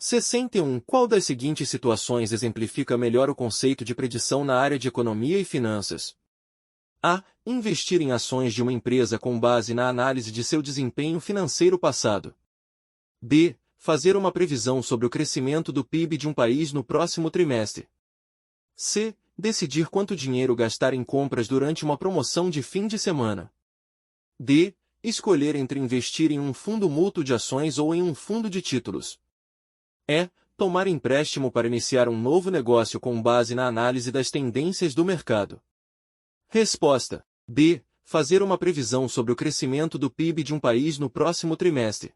61. Qual das seguintes situações exemplifica melhor o conceito de predição na área de economia e finanças? A. Investir em ações de uma empresa com base na análise de seu desempenho financeiro passado. B. Fazer uma previsão sobre o crescimento do PIB de um país no próximo trimestre. C. Decidir quanto dinheiro gastar em compras durante uma promoção de fim de semana. D. Escolher entre investir em um fundo mútuo de ações ou em um fundo de títulos. E. Tomar empréstimo para iniciar um novo negócio com base na análise das tendências do mercado. Resposta. B. Fazer uma previsão sobre o crescimento do PIB de um país no próximo trimestre.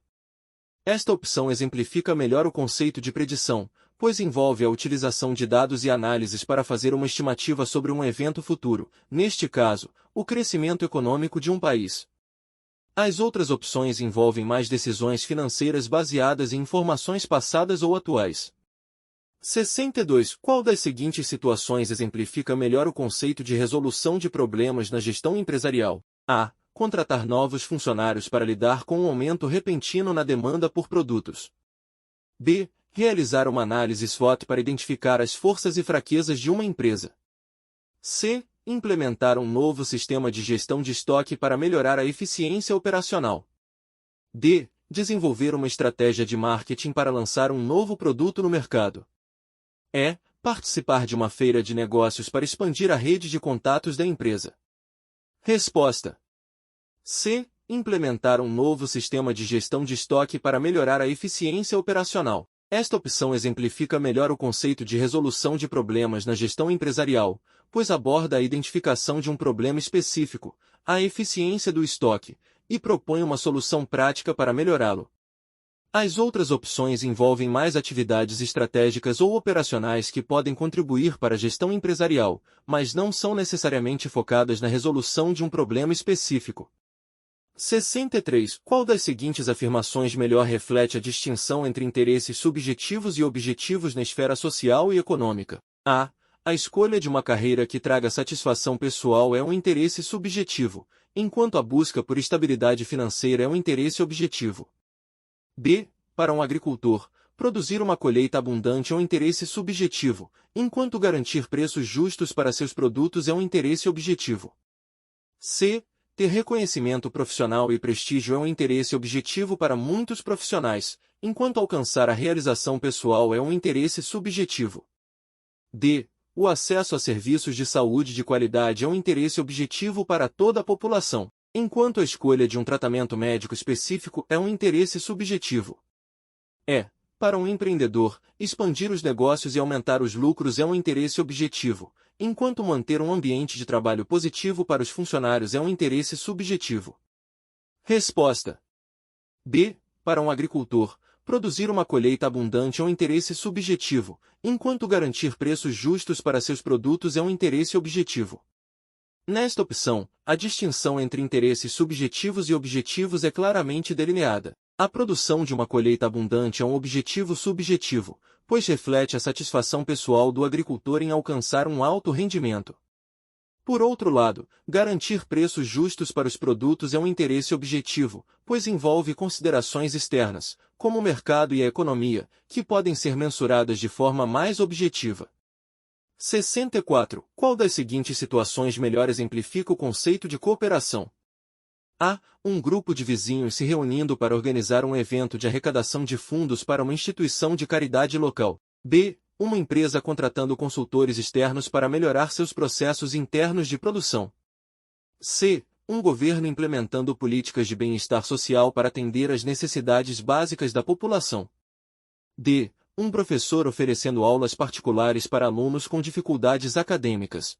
Esta opção exemplifica melhor o conceito de predição, pois envolve a utilização de dados e análises para fazer uma estimativa sobre um evento futuro, neste caso, o crescimento econômico de um país. As outras opções envolvem mais decisões financeiras baseadas em informações passadas ou atuais. 62. Qual das seguintes situações exemplifica melhor o conceito de resolução de problemas na gestão empresarial? A. Contratar novos funcionários para lidar com um aumento repentino na demanda por produtos. B. Realizar uma análise SWOT para identificar as forças e fraquezas de uma empresa. C. Implementar um novo sistema de gestão de estoque para melhorar a eficiência operacional. D. Desenvolver uma estratégia de marketing para lançar um novo produto no mercado. E. Participar de uma feira de negócios para expandir a rede de contatos da empresa. Resposta. C. Implementar um novo sistema de gestão de estoque para melhorar a eficiência operacional. Esta opção exemplifica melhor o conceito de resolução de problemas na gestão empresarial, pois aborda a identificação de um problema específico, a eficiência do estoque, e propõe uma solução prática para melhorá-lo. As outras opções envolvem mais atividades estratégicas ou operacionais que podem contribuir para a gestão empresarial, mas não são necessariamente focadas na resolução de um problema específico. 63. Qual das seguintes afirmações melhor reflete a distinção entre interesses subjetivos e objetivos na esfera social e econômica? A. A escolha de uma carreira que traga satisfação pessoal é um interesse subjetivo, enquanto a busca por estabilidade financeira é um interesse objetivo. B. Para um agricultor, produzir uma colheita abundante é um interesse subjetivo, enquanto garantir preços justos para seus produtos é um interesse objetivo. C. Ter reconhecimento profissional e prestígio é um interesse objetivo para muitos profissionais, enquanto alcançar a realização pessoal é um interesse subjetivo. D. O acesso a serviços de saúde de qualidade é um interesse objetivo para toda a população, enquanto a escolha de um tratamento médico específico é um interesse subjetivo. E. Para um empreendedor, expandir os negócios e aumentar os lucros é um interesse objetivo, enquanto manter um ambiente de trabalho positivo para os funcionários é um interesse subjetivo. Resposta. B. Para um agricultor, produzir uma colheita abundante é um interesse subjetivo, enquanto garantir preços justos para seus produtos é um interesse objetivo. Nesta opção, a distinção entre interesses subjetivos e objetivos é claramente delineada. A produção de uma colheita abundante é um objetivo subjetivo, pois reflete a satisfação pessoal do agricultor em alcançar um alto rendimento. Por outro lado, garantir preços justos para os produtos é um interesse objetivo, pois envolve considerações externas, como o mercado e a economia, que podem ser mensuradas de forma mais objetiva. 64. Qual das seguintes situações melhor exemplifica o conceito de cooperação? A. Um grupo de vizinhos se reunindo para organizar um evento de arrecadação de fundos para uma instituição de caridade local. B. Uma empresa contratando consultores externos para melhorar seus processos internos de produção. C. Um governo implementando políticas de bem-estar social para atender às necessidades básicas da população. D. Um professor oferecendo aulas particulares para alunos com dificuldades acadêmicas.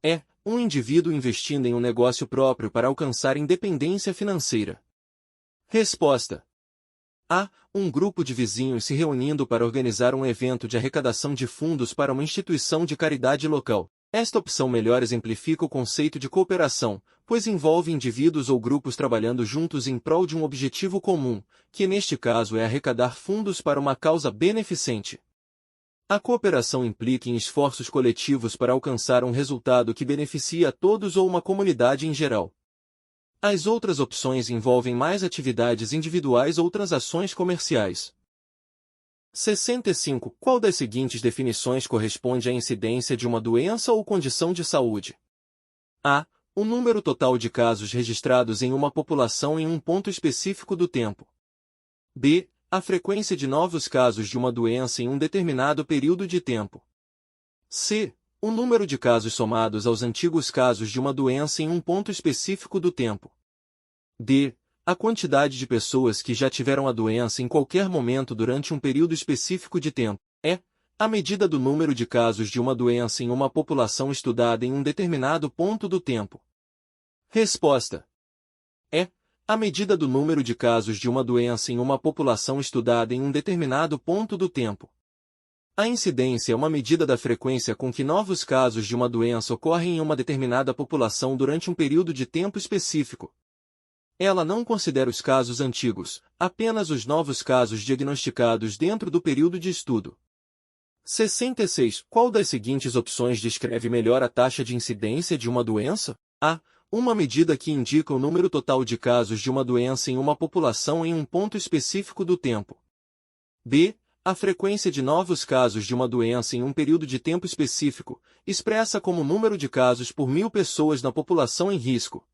E. Um indivíduo investindo em um negócio próprio para alcançar independência financeira. Resposta. A. Um grupo de vizinhos se reunindo para organizar um evento de arrecadação de fundos para uma instituição de caridade local. Esta opção melhor exemplifica o conceito de cooperação, pois envolve indivíduos ou grupos trabalhando juntos em prol de um objetivo comum, que neste caso é arrecadar fundos para uma causa beneficente. A cooperação implica em esforços coletivos para alcançar um resultado que beneficie a todos ou uma comunidade em geral. As outras opções envolvem mais atividades individuais ou transações comerciais. 65. Qual das seguintes definições corresponde à incidência de uma doença ou condição de saúde? A. O número total de casos registrados em uma população em um ponto específico do tempo. B. A frequência de novos casos de uma doença em um determinado período de tempo. C. O número de casos somados aos antigos casos de uma doença em um ponto específico do tempo. D. A quantidade de pessoas que já tiveram a doença em qualquer momento durante um período específico de tempo. E. A medida do número de casos de uma doença em uma população estudada em um determinado ponto do tempo. Resposta. E. A medida do número de casos de uma doença em uma população estudada em um determinado ponto do tempo. A incidência é uma medida da frequência com que novos casos de uma doença ocorrem em uma determinada população durante um período de tempo específico. Ela não considera os casos antigos, apenas os novos casos diagnosticados dentro do período de estudo. 66. Qual das seguintes opções descreve melhor a taxa de incidência de uma doença? A. Uma medida que indica o número total de casos de uma doença em uma população em um ponto específico do tempo. B. A frequência de novos casos de uma doença em um período de tempo específico, expressa como número de casos por 1.000 pessoas na população em risco.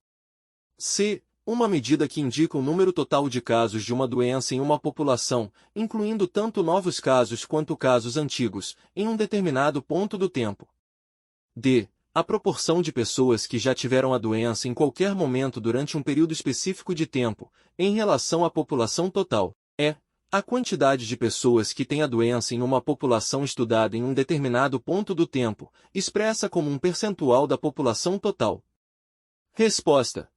C. Uma medida que indica o número total de casos de uma doença em uma população, incluindo tanto novos casos quanto casos antigos, em um determinado ponto do tempo. D. A proporção de pessoas que já tiveram a doença em qualquer momento durante um período específico de tempo, em relação à população total. E. A quantidade de pessoas que têm a doença em uma população estudada em um determinado ponto do tempo, expressa como um percentual da população total. Resposta.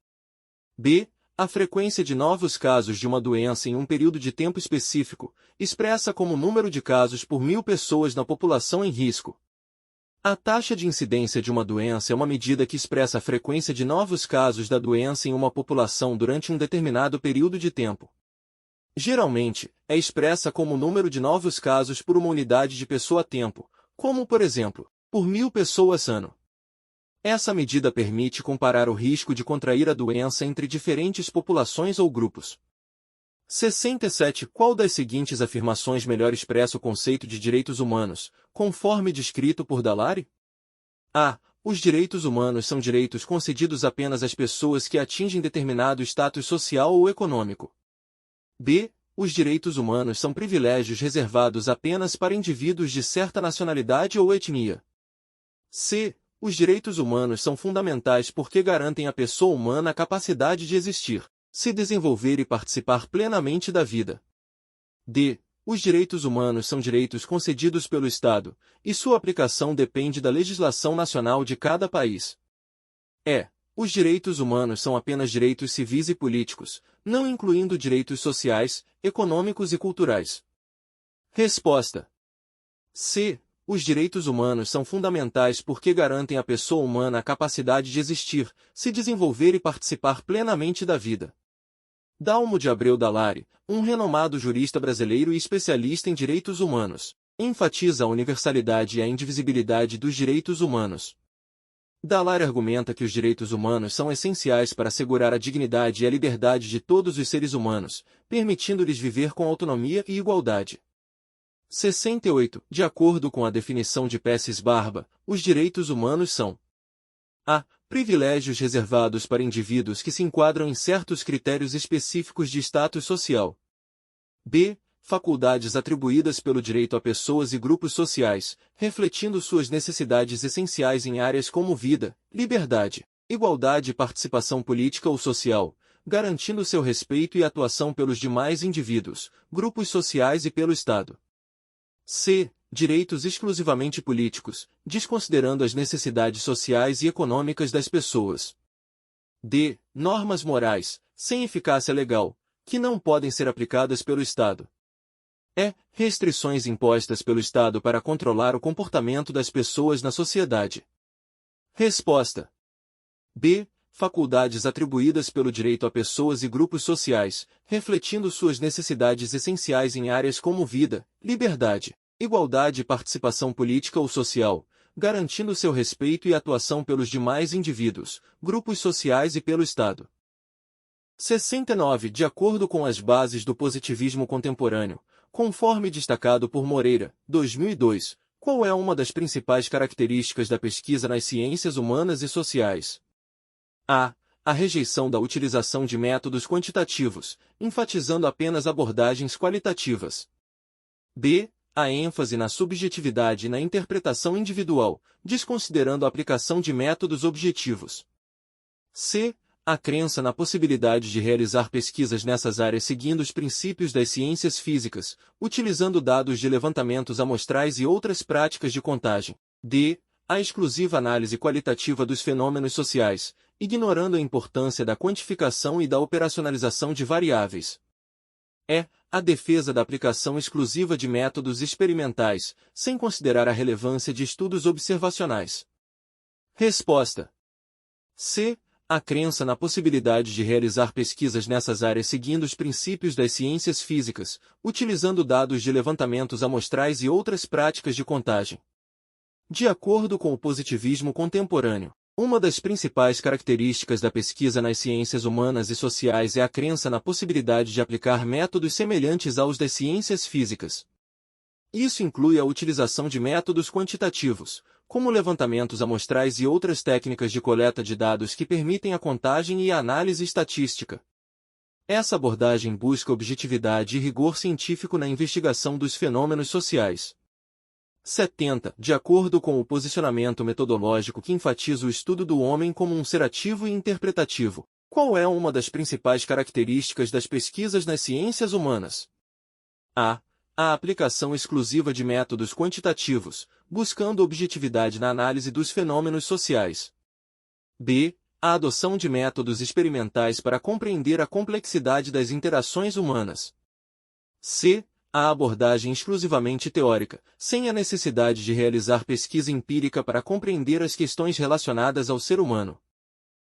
B. A frequência de novos casos de uma doença em um período de tempo específico, expressa como número de casos por 1.000 pessoas na população em risco. A taxa de incidência de uma doença é uma medida que expressa a frequência de novos casos da doença em uma população durante um determinado período de tempo. Geralmente, é expressa como o número de novos casos por uma unidade de pessoa-tempo, como, por exemplo, por 1.000 pessoas ano. Essa medida permite comparar o risco de contrair a doença entre diferentes populações ou grupos. 67. Qual das seguintes afirmações melhor expressa o conceito de direitos humanos, conforme descrito por Dallaire? A. Os direitos humanos são direitos concedidos apenas às pessoas que atingem determinado status social ou econômico. B. Os direitos humanos são privilégios reservados apenas para indivíduos de certa nacionalidade ou etnia. C. Os direitos humanos são fundamentais porque garantem à pessoa humana a capacidade de existir, se desenvolver e participar plenamente da vida. D. Os direitos humanos são direitos concedidos pelo Estado, e sua aplicação depende da legislação nacional de cada país. E. Os direitos humanos são apenas direitos civis e políticos, não incluindo direitos sociais, econômicos e culturais. Resposta. C. Os direitos humanos são fundamentais porque garantem à pessoa humana a capacidade de existir, se desenvolver e participar plenamente da vida. Dalmo de Abreu Dallaire, um renomado jurista brasileiro e especialista em direitos humanos, enfatiza a universalidade e a indivisibilidade dos direitos humanos. Dallaire argumenta que os direitos humanos são essenciais para assegurar a dignidade e a liberdade de todos os seres humanos, permitindo-lhes viver com autonomia e igualdade. 68. De acordo com a definição de Pesses-Barba, os direitos humanos são: a. Privilégios reservados para indivíduos que se enquadram em certos critérios específicos de status social. B. Faculdades atribuídas pelo direito a pessoas e grupos sociais, refletindo suas necessidades essenciais em áreas como vida, liberdade, igualdade e participação política ou social, garantindo seu respeito e atuação pelos demais indivíduos, grupos sociais e pelo Estado. C. Direitos exclusivamente políticos, desconsiderando as necessidades sociais e econômicas das pessoas. D. Normas morais, sem eficácia legal, que não podem ser aplicadas pelo Estado. E. Restrições impostas pelo Estado para controlar o comportamento das pessoas na sociedade. Resposta. B. Faculdades atribuídas pelo direito a pessoas e grupos sociais, refletindo suas necessidades essenciais em áreas como vida, liberdade, igualdade e participação política ou social, garantindo seu respeito e atuação pelos demais indivíduos, grupos sociais e pelo Estado. 69. De acordo com as bases do positivismo contemporâneo, conforme destacado por Moreira, 2002, qual é uma das principais características da pesquisa nas ciências humanas e sociais? A. A rejeição da utilização de métodos quantitativos, enfatizando apenas abordagens qualitativas. B. A ênfase na subjetividade e na interpretação individual, desconsiderando a aplicação de métodos objetivos. C. A crença na possibilidade de realizar pesquisas nessas áreas seguindo os princípios das ciências físicas, utilizando dados de levantamentos amostrais e outras práticas de contagem. D. A exclusiva análise qualitativa dos fenômenos sociais, ignorando a importância da quantificação e da operacionalização de variáveis. E. A defesa da aplicação exclusiva de métodos experimentais, sem considerar a relevância de estudos observacionais. Resposta. C. A crença na possibilidade de realizar pesquisas nessas áreas seguindo os princípios das ciências físicas, utilizando dados de levantamentos amostrais e outras práticas de contagem. De acordo com o positivismo contemporâneo, uma das principais características da pesquisa nas ciências humanas e sociais é a crença na possibilidade de aplicar métodos semelhantes aos das ciências físicas. Isso inclui a utilização de métodos quantitativos, como levantamentos amostrais e outras técnicas de coleta de dados que permitem a contagem e a análise estatística. Essa abordagem busca objetividade e rigor científico na investigação dos fenômenos sociais. 70. De acordo com o posicionamento metodológico que enfatiza o estudo do homem como um ser ativo e interpretativo, qual é uma das principais características das pesquisas nas ciências humanas? A. A aplicação exclusiva de métodos quantitativos, buscando objetividade na análise dos fenômenos sociais. B. A adoção de métodos experimentais para compreender a complexidade das interações humanas. C. A abordagem exclusivamente teórica, sem a necessidade de realizar pesquisa empírica para compreender as questões relacionadas ao ser humano.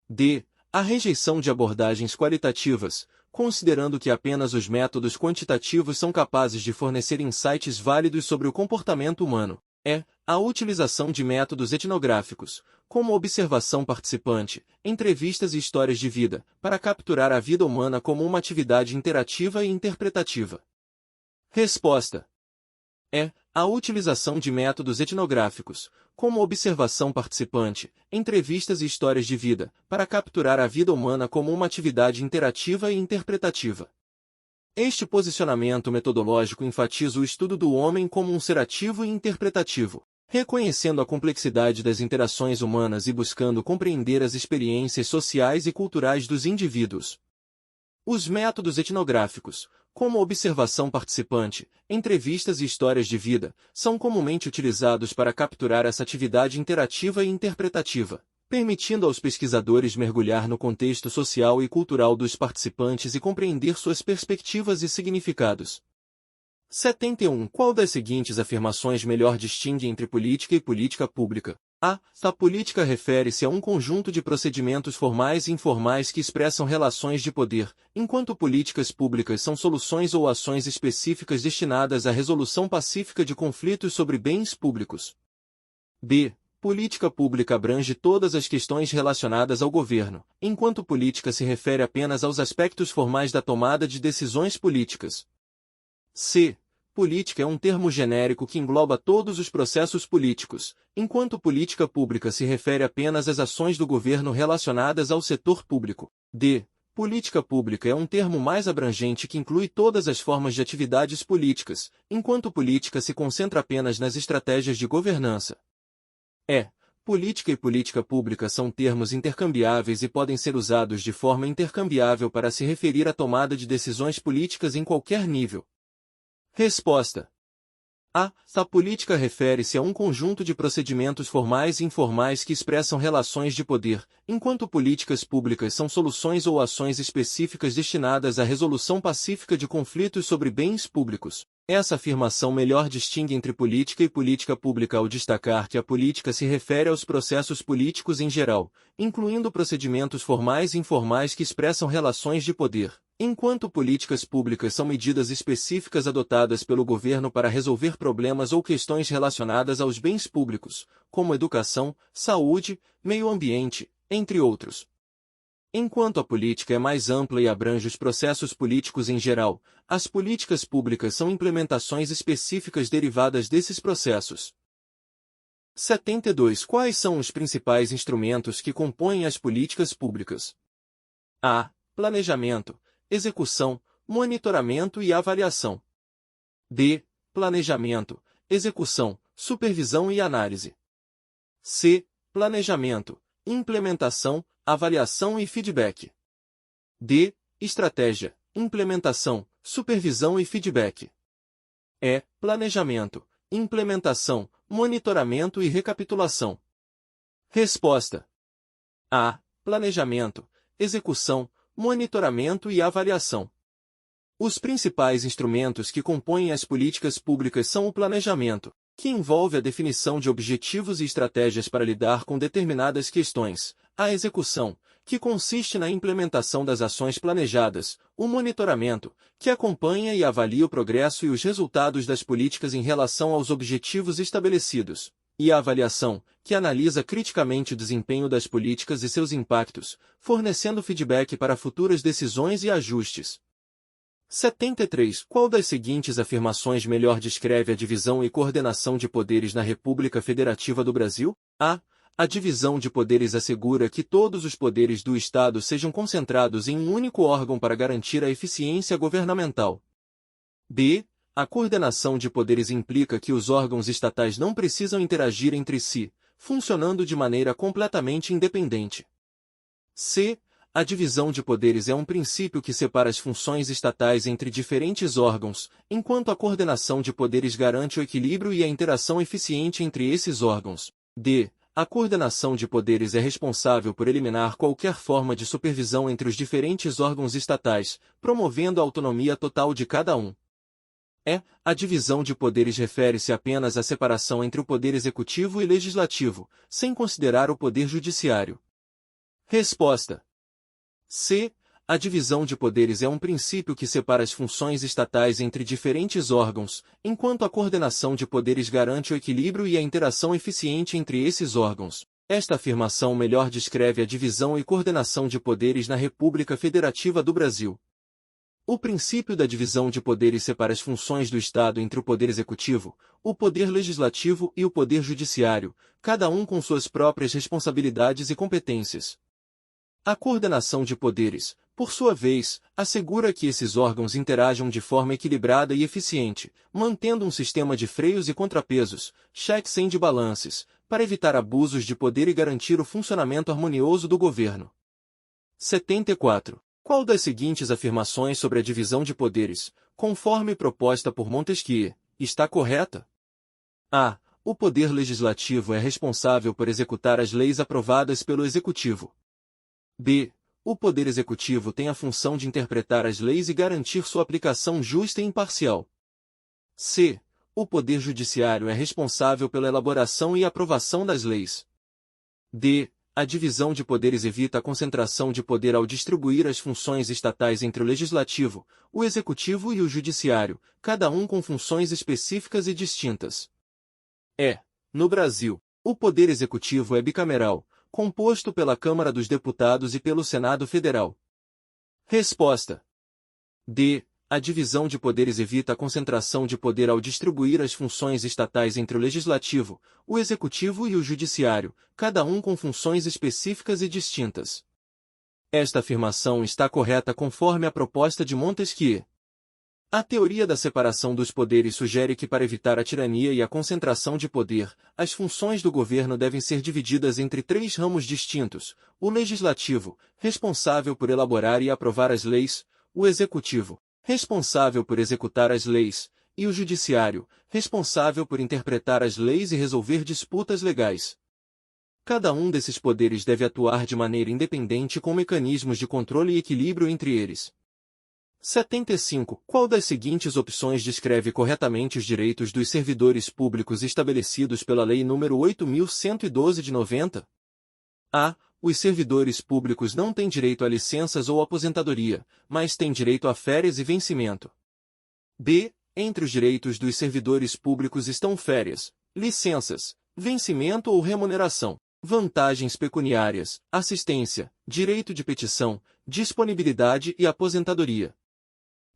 D. A rejeição de abordagens qualitativas, considerando que apenas os métodos quantitativos são capazes de fornecer insights válidos sobre o comportamento humano. E. A utilização de métodos etnográficos, como observação participante, entrevistas e histórias de vida, para capturar a vida humana como uma atividade interativa e interpretativa. Resposta. E. A utilização de métodos etnográficos, como observação participante, entrevistas e histórias de vida, para capturar a vida humana como uma atividade interativa e interpretativa. Este posicionamento metodológico enfatiza o estudo do homem como um ser ativo e interpretativo, reconhecendo a complexidade das interações humanas e buscando compreender as experiências sociais e culturais dos indivíduos. Os métodos etnográficos, como observação participante, entrevistas e histórias de vida, são comumente utilizados para capturar essa atividade interativa e interpretativa, permitindo aos pesquisadores mergulhar no contexto social e cultural dos participantes e compreender suas perspectivas e significados. 71. Qual das seguintes afirmações melhor distingue entre política e política pública? A. A política refere-se a um conjunto de procedimentos formais e informais que expressam relações de poder, enquanto políticas públicas são soluções ou ações específicas destinadas à resolução pacífica de conflitos sobre bens públicos. B. Política pública abrange todas as questões relacionadas ao governo, enquanto política se refere apenas aos aspectos formais da tomada de decisões políticas. C. Política é um termo genérico que engloba todos os processos políticos, enquanto política pública se refere apenas às ações do governo relacionadas ao setor público. D. Política pública é um termo mais abrangente que inclui todas as formas de atividades políticas, enquanto política se concentra apenas nas estratégias de governança. E. Política e política pública são termos intercambiáveis e podem ser usados de forma intercambiável para se referir à tomada de decisões políticas em qualquer nível. Resposta. A. A política refere-se a um conjunto de procedimentos formais e informais que expressam relações de poder, enquanto políticas públicas são soluções ou ações específicas destinadas à resolução pacífica de conflitos sobre bens públicos. Essa afirmação melhor distingue entre política e política pública ao destacar que a política se refere aos processos políticos em geral, incluindo procedimentos formais e informais que expressam relações de poder, enquanto políticas públicas são medidas específicas adotadas pelo governo para resolver problemas ou questões relacionadas aos bens públicos, como educação, saúde, meio ambiente, entre outros. Enquanto a política é mais ampla e abrange os processos políticos em geral, as políticas públicas são implementações específicas derivadas desses processos. 72. Quais são os principais instrumentos que compõem as políticas públicas? A. Planejamento, execução, monitoramento e avaliação. B. Planejamento, execução, supervisão e análise. C. Planejamento, implementação, avaliação e feedback. D. Estratégia, implementação, supervisão e feedback. E. Planejamento, implementação, monitoramento e recapitulação. Resposta. A. Planejamento, execução, monitoramento e avaliação. Os principais instrumentos que compõem as políticas públicas são o planejamento, que envolve a definição de objetivos e estratégias para lidar com determinadas questões, a execução, que consiste na implementação das ações planejadas, o monitoramento, que acompanha e avalia o progresso e os resultados das políticas em relação aos objetivos estabelecidos, e a avaliação, que analisa criticamente o desempenho das políticas e seus impactos, fornecendo feedback para futuras decisões e ajustes. 73. Qual das seguintes afirmações melhor descreve a divisão e coordenação de poderes na República Federativa do Brasil? A. A divisão de poderes assegura que todos os poderes do Estado sejam concentrados em um único órgão para garantir a eficiência governamental. B. A coordenação de poderes implica que os órgãos estatais não precisam interagir entre si, funcionando de maneira completamente independente. C. A divisão de poderes é um princípio que separa as funções estatais entre diferentes órgãos, enquanto a coordenação de poderes garante o equilíbrio e a interação eficiente entre esses órgãos. D. A coordenação de poderes é responsável por eliminar qualquer forma de supervisão entre os diferentes órgãos estatais, promovendo a autonomia total de cada um. E. A divisão de poderes refere-se apenas à separação entre o poder executivo e legislativo, sem considerar o poder judiciário. Resposta. C. A divisão de poderes é um princípio que separa as funções estatais entre diferentes órgãos, enquanto a coordenação de poderes garante o equilíbrio e a interação eficiente entre esses órgãos. Esta afirmação melhor descreve a divisão e coordenação de poderes na República Federativa do Brasil. O princípio da divisão de poderes separa as funções do Estado entre o poder executivo, o poder legislativo e o poder judiciário, cada um com suas próprias responsabilidades e competências. A coordenação de poderes, por sua vez, assegura que esses órgãos interajam de forma equilibrada e eficiente, mantendo um sistema de freios e contrapesos, checks and balances, para evitar abusos de poder e garantir o funcionamento harmonioso do governo. 74. Qual das seguintes afirmações sobre a divisão de poderes, conforme proposta por Montesquieu, está correta? A. O poder legislativo é responsável por executar as leis aprovadas pelo Executivo. B. O Poder Executivo tem a função de interpretar as leis e garantir sua aplicação justa e imparcial. C. O Poder Judiciário é responsável pela elaboração e aprovação das leis. D. A divisão de poderes evita a concentração de poder ao distribuir as funções estatais entre o Legislativo, o Executivo e o Judiciário, cada um com funções específicas e distintas. E. No Brasil, o Poder Executivo é bicameral, composto pela Câmara dos Deputados e pelo Senado Federal. Resposta. D. A divisão de poderes evita a concentração de poder ao distribuir as funções estatais entre o Legislativo, o Executivo e o Judiciário, cada um com funções específicas e distintas. Esta afirmação está correta conforme a proposta de Montesquieu. A teoria da separação dos poderes sugere que para evitar a tirania e a concentração de poder, as funções do governo devem ser divididas entre três ramos distintos: o legislativo, responsável por elaborar e aprovar as leis, o executivo, responsável por executar as leis, e o judiciário, responsável por interpretar as leis e resolver disputas legais. Cada um desses poderes deve atuar de maneira independente com mecanismos de controle e equilíbrio entre eles. 75. Qual das seguintes opções descreve corretamente os direitos dos servidores públicos estabelecidos pela Lei nº 8.112 de 90? A. Os servidores públicos não têm direito a licenças ou aposentadoria, mas têm direito a férias e vencimento. B. Entre os direitos dos servidores públicos estão férias, licenças, vencimento ou remuneração. vantagens pecuniárias, assistência, direito de petição, disponibilidade e aposentadoria.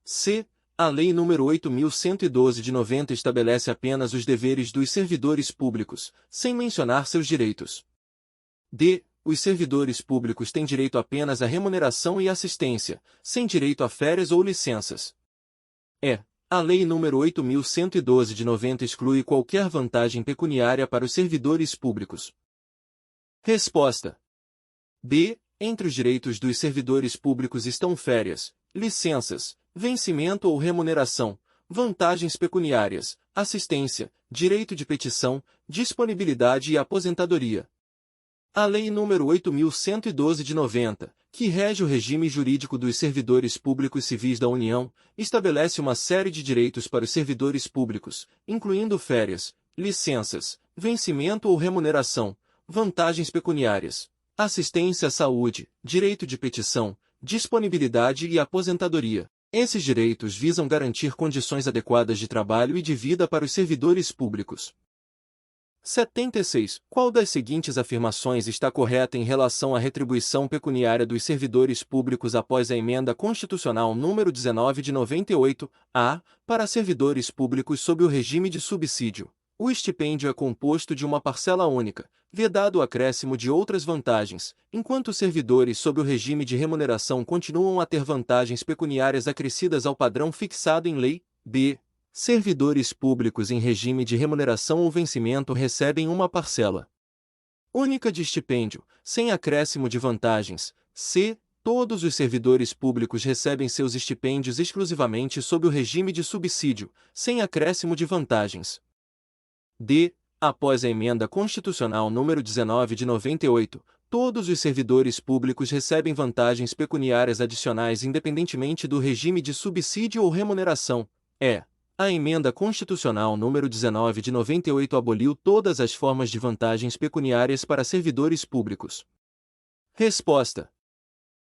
C. A Lei nº 8.112 de 90 estabelece apenas os deveres dos servidores públicos, sem mencionar seus direitos. D. Os servidores públicos têm direito apenas à remuneração e assistência, sem direito a férias ou licenças. E. A Lei nº 8.112 de 90 exclui qualquer vantagem pecuniária para os servidores públicos. Resposta. B. Entre os direitos dos servidores públicos estão férias, licenças, vencimento ou remuneração, vantagens pecuniárias, assistência, direito de petição, disponibilidade e aposentadoria. A Lei nº 8.112 de 90, que rege o regime jurídico dos servidores públicos civis da União, estabelece uma série de direitos para os servidores públicos, incluindo férias, licenças, vencimento ou remuneração, vantagens pecuniárias, assistência à saúde, direito de petição, disponibilidade e aposentadoria. Esses direitos visam garantir condições adequadas de trabalho e de vida para os servidores públicos. 76. Qual das seguintes afirmações está correta em relação à retribuição pecuniária dos servidores públicos após a Emenda Constitucional nº 19 de 98, a. Para servidores públicos sob o regime de subsídio, o estipêndio é composto de uma parcela única, vedado o acréscimo de outras vantagens, enquanto servidores sob o regime de remuneração continuam a ter vantagens pecuniárias acrescidas ao padrão fixado em lei. B. Servidores públicos em regime de remuneração ou vencimento recebem uma parcela única de estipêndio, sem acréscimo de vantagens. C. Todos os servidores públicos recebem seus estipêndios exclusivamente sob o regime de subsídio, sem acréscimo de vantagens. D. Após a Emenda Constitucional nº 19 de 98, todos os servidores públicos recebem vantagens pecuniárias adicionais independentemente do regime de subsídio ou remuneração. E. A Emenda Constitucional nº 19 de 98 aboliu todas as formas de vantagens pecuniárias para servidores públicos. Resposta.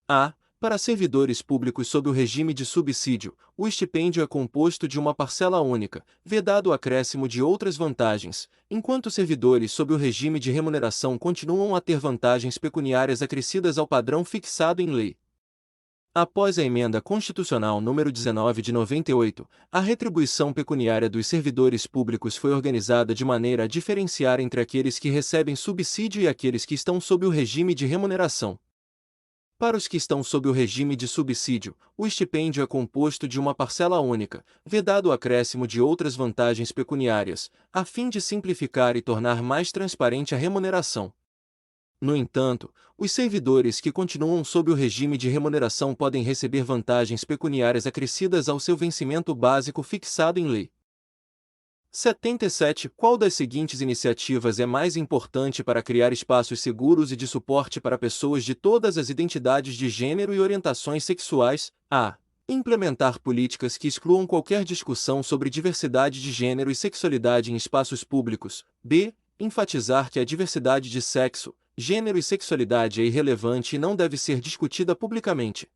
A. Para servidores públicos sob o regime de subsídio, o estipêndio é composto de uma parcela única, vedado o acréscimo de outras vantagens, enquanto servidores sob o regime de remuneração continuam a ter vantagens pecuniárias acrescidas ao padrão fixado em lei. Após a Emenda Constitucional nº 19 de 98, a retribuição pecuniária dos servidores públicos foi organizada de maneira a diferenciar entre aqueles que recebem subsídio e aqueles que estão sob o regime de remuneração. Para os que estão sob o regime de subsídio, o estipêndio é composto de uma parcela única, vedado o acréscimo de outras vantagens pecuniárias, a fim de simplificar e tornar mais transparente a remuneração. No entanto, os servidores que continuam sob o regime de remuneração podem receber vantagens pecuniárias acrescidas ao seu vencimento básico fixado em lei. 77. Qual das seguintes iniciativas é mais importante para criar espaços seguros e de suporte para pessoas de todas as identidades de gênero e orientações sexuais? A. Implementar políticas que excluam qualquer discussão sobre diversidade de gênero e sexualidade em espaços públicos. B. Enfatizar que a diversidade de sexo, gênero e sexualidade é irrelevante e não deve ser discutida publicamente.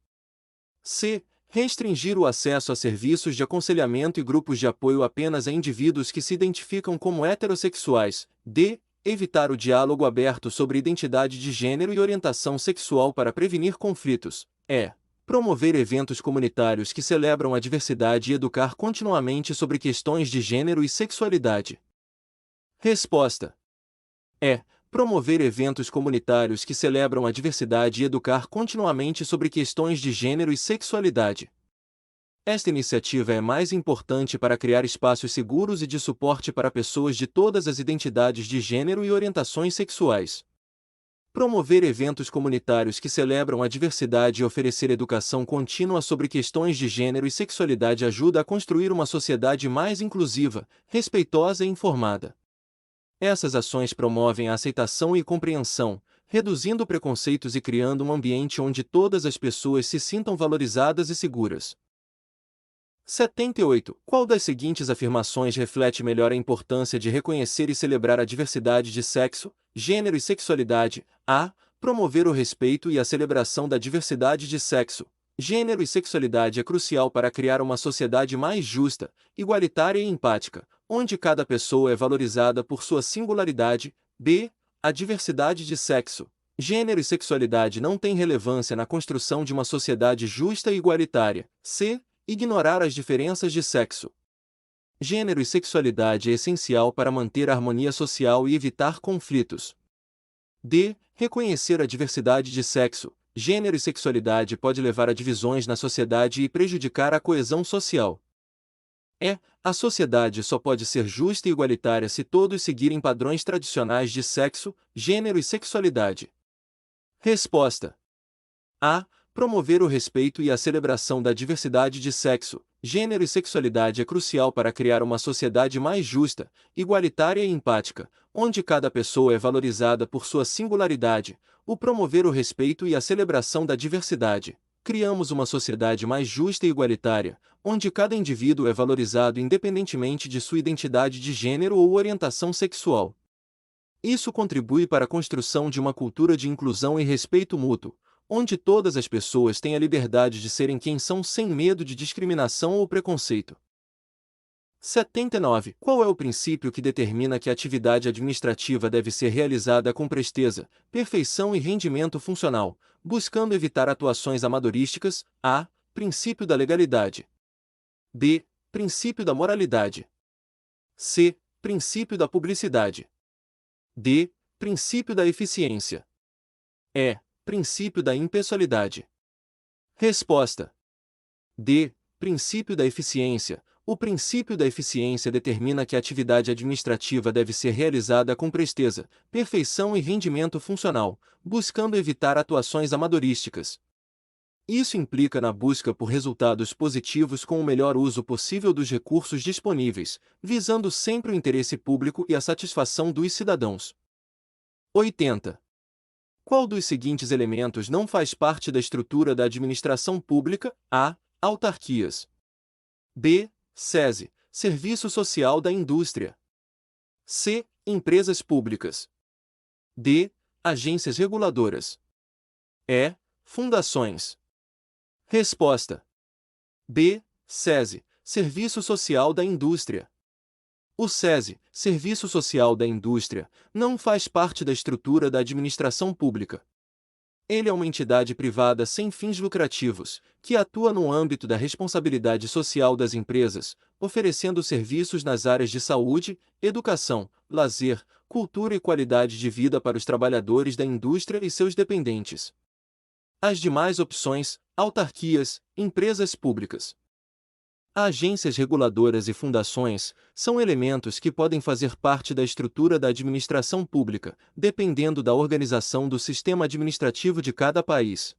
C. Restringir o acesso a serviços de aconselhamento e grupos de apoio apenas a indivíduos que se identificam como heterossexuais. D. Evitar o diálogo aberto sobre identidade de gênero e orientação sexual para prevenir conflitos. E. Promover eventos comunitários que celebram a diversidade e educar continuamente sobre questões de gênero e sexualidade. Resposta. E. Promover eventos comunitários que celebram a diversidade e educar continuamente sobre questões de gênero e sexualidade. Esta iniciativa é mais importante para criar espaços seguros e de suporte para pessoas de todas as identidades de gênero e orientações sexuais. Promover eventos comunitários que celebram a diversidade e oferecer educação contínua sobre questões de gênero e sexualidade ajuda a construir uma sociedade mais inclusiva, respeitosa e informada. Essas ações promovem a aceitação e compreensão, reduzindo preconceitos e criando um ambiente onde todas as pessoas se sintam valorizadas e seguras. 78. Qual das seguintes afirmações reflete melhor a importância de reconhecer e celebrar a diversidade de sexo, gênero e sexualidade? A. Promover o respeito e a celebração da diversidade de sexo, gênero e sexualidade é crucial para criar uma sociedade mais justa, igualitária e empática, onde cada pessoa é valorizada por sua singularidade. B. A diversidade de sexo, gênero e sexualidade não tem relevância na construção de uma sociedade justa e igualitária. C. Ignorar as diferenças de sexo. Gênero e sexualidade é essencial para manter a harmonia social e evitar conflitos. D. Reconhecer a diversidade de sexo, gênero e sexualidade pode levar a divisões na sociedade e prejudicar a coesão social. E. A sociedade só pode ser justa e igualitária se todos seguirem padrões tradicionais de sexo, gênero e sexualidade. Resposta: A. Promover o respeito e a celebração da diversidade de sexo, gênero e sexualidade é crucial para criar uma sociedade mais justa, igualitária e empática, onde cada pessoa é valorizada por sua singularidade. O promover o respeito e a celebração da diversidade. Criamos uma sociedade mais justa e igualitária, onde cada indivíduo é valorizado independentemente de sua identidade de gênero ou orientação sexual. Isso contribui para a construção de uma cultura de inclusão e respeito mútuo, onde todas as pessoas têm a liberdade de serem quem são sem medo de discriminação ou preconceito. 79. Qual é o princípio que determina que a atividade administrativa deve ser realizada com presteza, perfeição e rendimento funcional, buscando evitar atuações amadorísticas? A. Princípio da legalidade. B. Princípio da moralidade. C. Princípio da publicidade. D. Princípio da eficiência. E. Princípio da impessoalidade. Resposta: D. Princípio da eficiência. O princípio da eficiência determina que a atividade administrativa deve ser realizada com presteza, perfeição e rendimento funcional, buscando evitar atuações amadorísticas. Isso implica na busca por resultados positivos com o melhor uso possível dos recursos disponíveis, visando sempre o interesse público e a satisfação dos cidadãos. 80. Qual dos seguintes elementos não faz parte da estrutura da administração pública? A. Autarquias. B. SESI, Serviço Social da Indústria. C. Empresas públicas. D. Agências reguladoras. E. Fundações. Resposta: B. SESI, Serviço Social da Indústria. O SESI, Serviço Social da Indústria, não faz parte da estrutura da administração pública. Ele é uma entidade privada sem fins lucrativos, que atua no âmbito da responsabilidade social das empresas, oferecendo serviços nas áreas de saúde, educação, lazer, cultura e qualidade de vida para os trabalhadores da indústria e seus dependentes. As demais opções, autarquias, empresas públicas, agências reguladoras e fundações, são elementos que podem fazer parte da estrutura da administração pública, dependendo da organização do sistema administrativo de cada país.